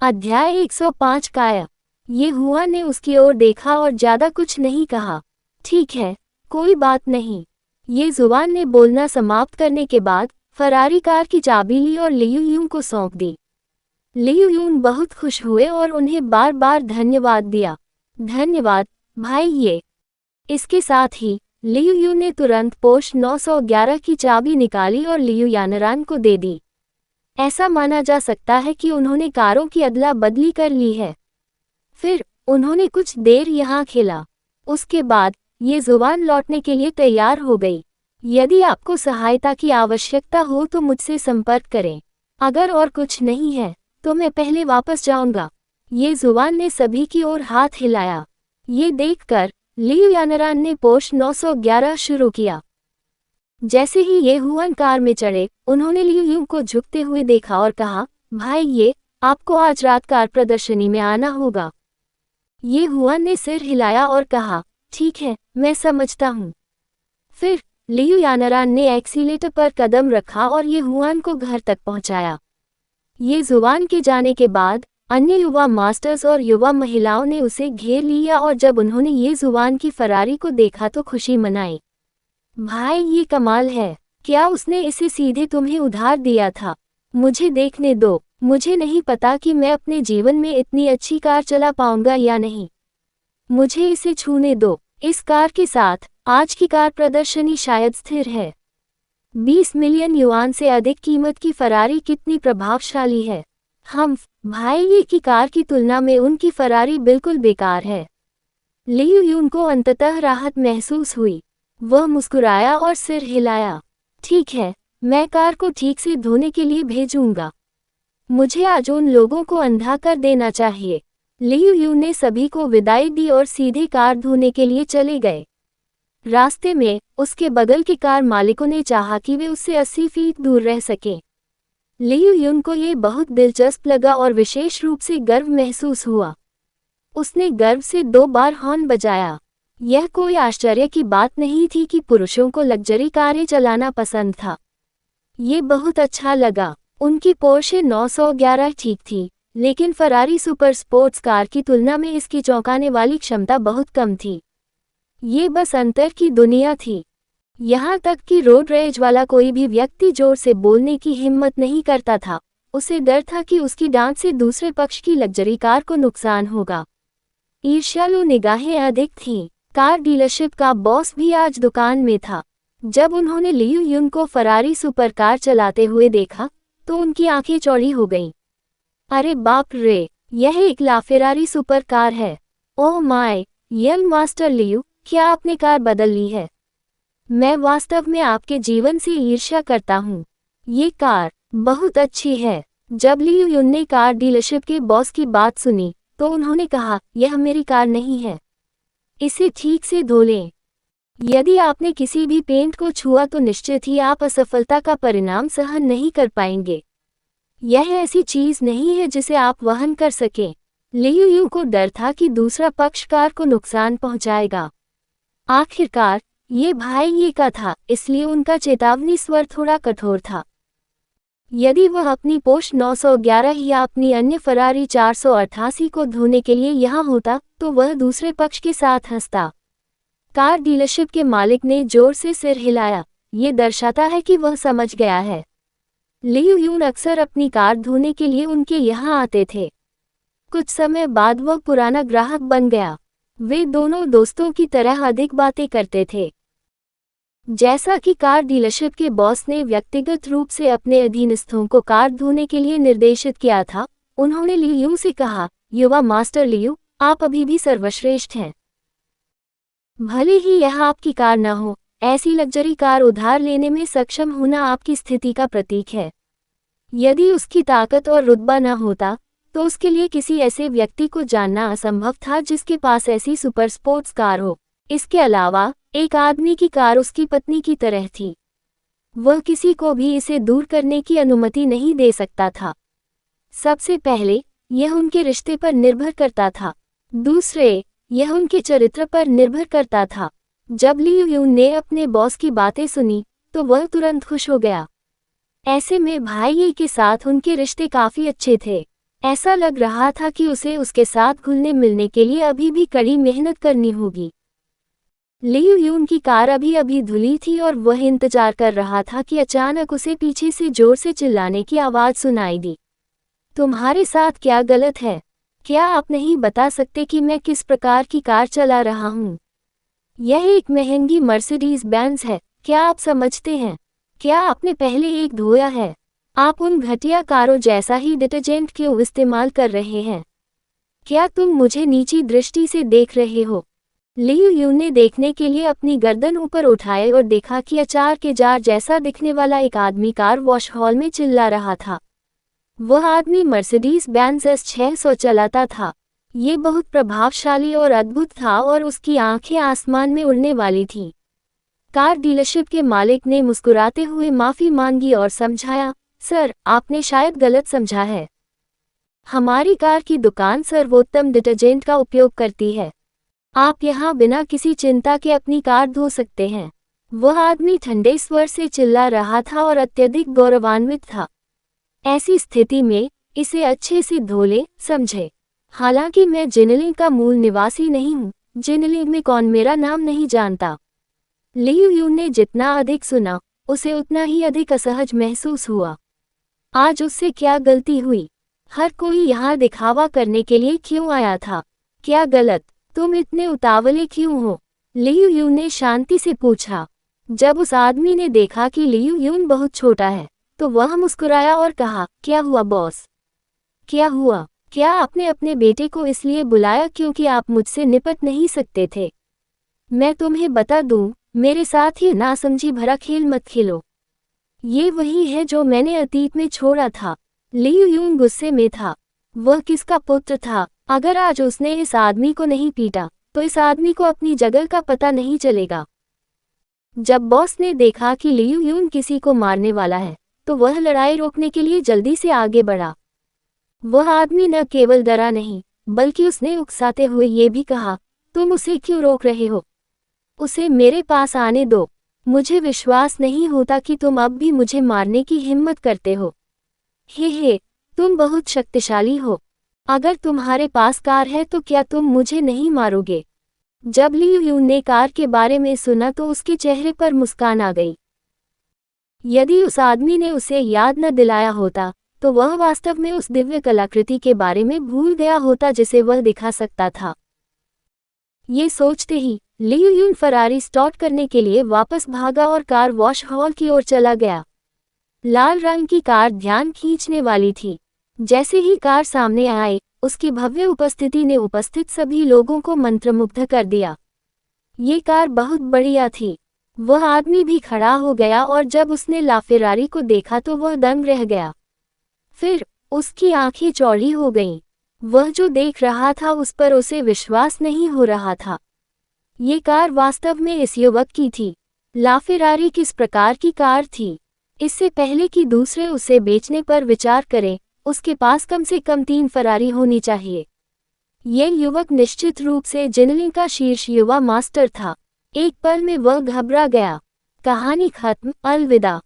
अध्याय 105 काया। ये हुआ ने उसकी ओर देखा और ज्यादा कुछ नहीं कहा। ठीक है, कोई बात नहीं। ये जुबान ने बोलना समाप्त करने के बाद फरारी कार की चाबी ली और लियू यून को सौंप दी। लियू यून बहुत खुश हुए और उन्हें बार बार धन्यवाद दिया। धन्यवाद भाई। ये इसके साथ ही लियू यून ने तुरंत पोर्श 911 की चाबी निकाली और लियू यानरान को दे दी। ऐसा माना जा सकता है कि उन्होंने कारों की अदला बदली कर ली है। फिर उन्होंने कुछ देर यहाँ खेला। उसके बाद ये जुबान लौटने के लिए तैयार हो गई। यदि आपको सहायता की आवश्यकता हो तो मुझसे संपर्क करें। अगर और कुछ नहीं है तो मैं पहले वापस जाऊंगा। ये जुबान ने सभी की ओर हाथ हिलाया। ये देखकर लियू यानरान ने पोर्श 911 शुरू किया। जैसे ही ये हुआन कार में चढ़े, उन्होंने लियू यून को झुकते हुए देखा और कहा, भाई आपको आज रात कार प्रदर्शनी में आना होगा। ये हुआन ने सिर हिलाया और कहा, ठीक है, मैं समझता हूँ। फिर लियू यानरान ने एक्सीलेटर पर कदम रखा और ये हुआन को घर तक पहुंचाया। ये जुबान के जाने के बाद अन्य युवा मास्टर्स और युवा महिलाओं ने उसे घेर लिया और जब उन्होंने ये जुबान की फरारी को देखा तो खुशी मनाई। भाई ये कमाल है। क्या उसने इसे सीधे तुम्हें उधार दिया था? मुझे देखने दो। मुझे नहीं पता कि मैं अपने जीवन में इतनी अच्छी कार चला पाऊंगा या नहीं। मुझे इसे छूने दो। इस कार के साथ आज की कार प्रदर्शनी शायद स्थिर है। 20 मिलियन युआन से अधिक कीमत की फरारी कितनी प्रभावशाली है। भाई ये की कार की तुलना में उनकी फरारी बिल्कुल बेकार है। लियू यून को अंततः राहत महसूस हुई। वह मुस्कुराया और सिर हिलाया। ठीक है, मैं कार को ठीक से धोने के लिए भेजूंगा। मुझे आज उन लोगों को अंधा कर देना चाहिए। लियू यून ने सभी को विदाई दी और सीधे कार धोने के लिए चले गए। रास्ते में उसके बगल के कार मालिकों ने चाहा कि वे उससे 80 फीट दूर रह सकें। लियू यून को ये बहुत दिलचस्प लगा और विशेष रूप से गर्व महसूस हुआ। उसने गर्व से 2 बार हॉर्न बजाया। यह कोई आश्चर्य की बात नहीं थी कि पुरुषों को लग्जरी कारें चलाना पसंद था। ये बहुत अच्छा लगा। उनकी पोर्शे 911 ठीक थी, लेकिन फरारी सुपर स्पोर्ट्स कार की तुलना में इसकी चौंकाने वाली क्षमता बहुत कम थी। ये बस अंतर की दुनिया थी। यहाँ तक कि रोड रेज वाला कोई भी व्यक्ति जोर से बोलने की हिम्मत नहीं करता था। उसे डर था कि उसकी डांट से दूसरे पक्ष की लग्जरी कार को नुकसान होगा। ईर्ष्यालु निगाहें अधिक थीं। कार डीलरशिप का बॉस भी आज दुकान में था। जब उन्होंने लियू यून को फरारी सुपर कार चलाते हुए देखा तो उनकी आंखें चौड़ी हो गईं। अरे बाप रे, यह एक लाफेरारी सुपर कार है। Oh my, young master Liu, क्या आपने कार बदल ली है? मैं वास्तव में आपके जीवन से ईर्ष्या करता हूँ। ये कार बहुत अच्छी है। जब लियू यून ने कार डीलरशिप के बॉस की बात सुनी तो उन्होंने कहा, यह मेरी कार नहीं है। इसे ठीक से धो लें। यदि आपने किसी भी पेंट को छुआ तो निश्चित ही आप असफलता का परिणाम सहन नहीं कर पाएंगे। यह ऐसी चीज नहीं है जिसे आप वहन कर सकें। लियू यून को डर था कि दूसरा पक्ष कार को नुकसान पहुंचाएगा। आखिरकार ये भाई का था, इसलिए उनका चेतावनी स्वर थोड़ा कठोर था। यदि वह अपनी पोर्श 911 या अपनी अन्य फरारी 488 को धोने के लिए यहाँ होता तो वह दूसरे पक्ष के साथ हंसता। कार डीलरशिप के मालिक ने जोर से सिर हिलाया। ये दर्शाता है कि वह समझ गया है। लियू यून अक्सर अपनी कार धोने के लिए उनके यहाँ आते थे। कुछ समय बाद वह पुराना ग्राहक बन गया। वे दोनों दोस्तों की तरह अधिक बातें करते थे। जैसा कि कार डीलरशिप के बॉस ने व्यक्तिगत रूप से अपने अधीनस्थों को कार धोने के लिए निर्देशित किया था, उन्होंने लियू से कहा, युवा मास्टर लियू, आप अभी भी सर्वश्रेष्ठ हैं। भले ही यह आपकी कार न हो, ऐसी लग्जरी कार उधार लेने में सक्षम होना आपकी स्थिति का प्रतीक है। यदि उसकी ताकत और रुतबा न होता तो उसके लिए किसी ऐसे व्यक्ति को जानना असंभव था जिसके पास ऐसी सुपर स्पोर्ट्स कार हो। इसके अलावा एक आदमी की कार उसकी पत्नी की तरह थी। वह किसी को भी इसे दूर करने की अनुमति नहीं दे सकता था। सबसे पहले यह उनके रिश्ते पर निर्भर करता था। दूसरे, यह उनके चरित्र पर निर्भर करता था। जब लियू यून ने अपने बॉस की बातें सुनी तो वह तुरंत खुश हो गया। ऐसे में भाई के साथ उनके रिश्ते काफी अच्छे थे। ऐसा लग रहा था कि उसे उसके साथ घुलने मिलने के लिए अभी भी कड़ी मेहनत करनी होगी। लियू यून की कार अभी अभी धुली थी और वह इंतजार कर रहा था कि अचानक उसे पीछे से जोर से चिल्लाने की आवाज़ सुनाई दी। तुम्हारे साथ क्या गलत है? क्या आप नहीं बता सकते कि मैं किस प्रकार की कार चला रहा हूँ? यह एक महंगी मर्सिडीज बेंज है, क्या आप समझते हैं? क्या आपने पहले एक धोया है? आप उन घटिया कारों जैसा ही डिटर्जेंट क्यों इस्तेमाल कर रहे हैं? क्या तुम मुझे नीची दृष्टि से देख रहे हो? लियू यून ने देखने के लिए अपनी गर्दन ऊपर उठाए और देखा कि अचार के जार जैसा दिखने वाला एक आदमी कार वॉश हॉल में चिल्ला रहा था। वह आदमी मर्सिडीज बेंज S600 चलाता था। ये बहुत प्रभावशाली और अद्भुत था और उसकी आंखें आसमान में उड़ने वाली थीं। कार डीलरशिप के मालिक ने मुस्कुराते हुए माफ़ी मांगी और समझाया, सर, आपने शायद गलत समझा है। हमारी कार की दुकान सर्वोत्तम डिटर्जेंट का उपयोग करती है। आप यहाँ बिना किसी चिंता के अपनी कार धो सकते हैं। वह आदमी ठंडे स्वर से चिल्ला रहा था और अत्यधिक गौरवान्वित था। ऐसी स्थिति में इसे अच्छे से धो ले, समझे? हालांकि मैं जिनलिंग का मूल निवासी नहीं हूँ, जिनलिंग में कौन मेरा नाम नहीं जानता। लियू यून ने जितना अधिक सुना, उसे उतना ही अधिक असहज महसूस हुआ। आज उससे क्या गलती हुई? हर कोई यहाँ दिखावा करने के लिए क्यों आया था? क्या गलत? तुम इतने उतावले क्यों हो? लियू यून ने शांति से पूछा। जब उस आदमी ने देखा कि लियू यून बहुत छोटा है, तो वह मुस्कुराया और कहा, क्या हुआ बॉस? क्या हुआ? क्या आपने अपने बेटे को इसलिए बुलाया क्योंकि आप मुझसे निपट नहीं सकते थे? मैं तुम्हें बता दूं, मेरे साथ ये नासमझी भरा खेल मत खेलो। ये वही है जो मैंने अतीत में छोड़ा था। लियू यून गुस्से में था। वह किसका पुत्र था? अगर आज उसने इस आदमी को नहीं पीटा, तो इस आदमी को अपनी जगह का पता नहीं चलेगा। जब बॉस ने देखा कि लियू यून किसी को मारने वाला है, तो वह लड़ाई रोकने के लिए जल्दी से आगे बढ़ा। वह आदमी न केवल डरा नहीं, बल्कि उसने उकसाते हुए ये भी कहा, तुम उसे क्यों रोक रहे हो? उसे मेरे पास आने दो। मुझे विश्वास नहीं होता कि तुम अब भी मुझे मारने की हिम्मत करते हो। हे, तुम बहुत शक्तिशाली हो। अगर तुम्हारे पास कार है तो क्या तुम मुझे नहीं मारोगे? जब लियू यून ने कार के बारे में सुना तो उसके चेहरे पर मुस्कान आ गई। यदि उस आदमी ने उसे याद न दिलाया होता, तो वह वास्तव में उस दिव्य कलाकृति के बारे में भूल गया होता जिसे वह दिखा सकता था। ये सोचते ही लियू यून फरारी स्टार्ट करने के लिए वापस भागा और कार वॉश हॉल की ओर चला गया। लाल रंग की कार ध्यान खींचने वाली थी। जैसे ही कार सामने आई, उसकी भव्य उपस्थिति ने उपस्थित सभी लोगों को मंत्रमुग्ध कर दिया। ये कार बहुत बढ़िया थी। वह आदमी भी खड़ा हो गया और जब उसने लाफेरारी को देखा तो वह दंग रह गया। फिर उसकी आंखें चौड़ी हो गईं। वह जो देख रहा था उस पर उसे विश्वास नहीं हो रहा था। ये कार वास्तव में इस युवक की थी। लाफेरारी किस प्रकार की कार थी? इससे पहले कि दूसरे उसे बेचने पर विचार करें, उसके पास कम से कम 3 फरारी होनी चाहिए। ये युवक निश्चित रूप से जिनलिंग का शीर्ष युवा मास्टर था। एक पल में वह घबरा गया। कहानी खत्म। अलविदा।